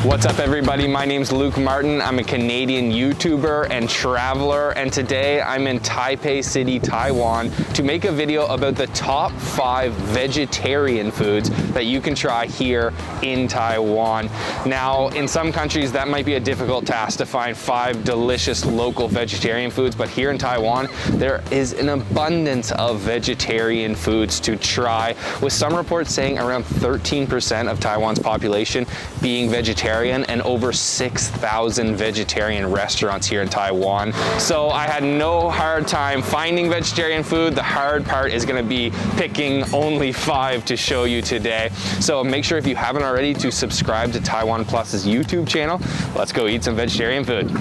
What's up everybody, my name's Luke Martin. I'm a Canadian YouTuber and traveler, and today I'm in Taipei City, Taiwan to make a video about the top 5 vegetarian foods that you can try here in Taiwan. Now, in some countries that might be a difficult task to find 5 delicious local vegetarian foods, but here in Taiwan there is an abundance of vegetarian foods to try, with some reports saying around 13% of Taiwan's population being vegetarian and over 6,000 vegetarian restaurants here in Taiwan. So I had no hard time finding vegetarian food. The hard part is gonna be picking only 5 to show you today. So make sure if you haven't already to subscribe to Taiwan Plus's YouTube channel. Let's go eat some vegetarian food.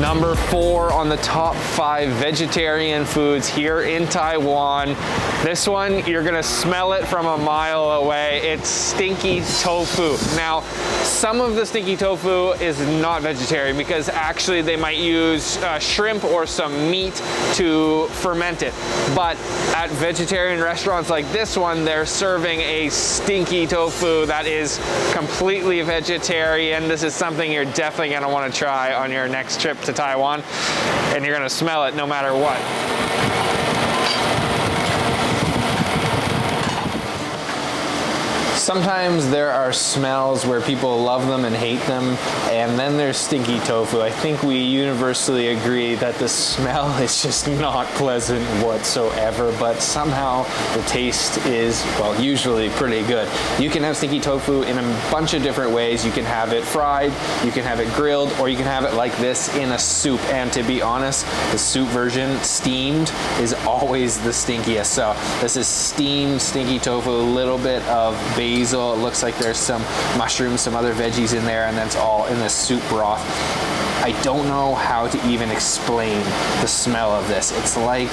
Number 4 on the top 5 vegetarian foods here in Taiwan. This one, you're gonna smell it from a mile away. It's Stinky Tofu. Now, some of the Stinky Tofu is not vegetarian because actually they might use shrimp or some meat to ferment it. But at vegetarian restaurants like this one, they're serving a Stinky Tofu that is completely vegetarian. This is something you're definitely gonna wanna try on your next trip to Taiwan, and you're gonna smell it no matter what. Sometimes there are smells where people love them and hate them, and then there's Stinky Tofu. I think we universally agree that the smell is just not pleasant whatsoever, but somehow the taste is, well, usually pretty good. You can have Stinky Tofu in a bunch of different ways. You can have it fried, you can have it grilled, or you can have it like this in a soup. And to be honest, the soup version, steamed, is always the stinkiest. So this is steamed Stinky Tofu, a little bit of basil. It looks like there's some mushrooms, some other veggies in there, and then it's all in this soup broth. I don't know how to even explain the smell of this. It's like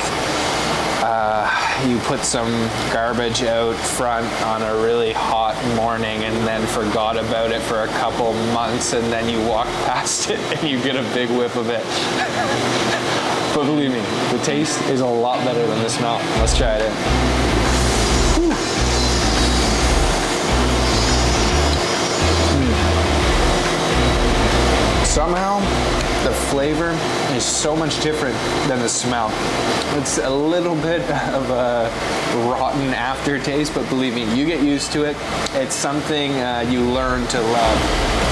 you put some garbage out front on a really hot morning and then forgot about it for a couple months, and then you walk past it and you get a big whiff of it. But believe me, the taste is a lot better than the smell. Let's try it in. Somehow, the flavor is so much different than the smell. It's a little bit of a rotten aftertaste, but believe me, you get used to it. It's something you learn to love.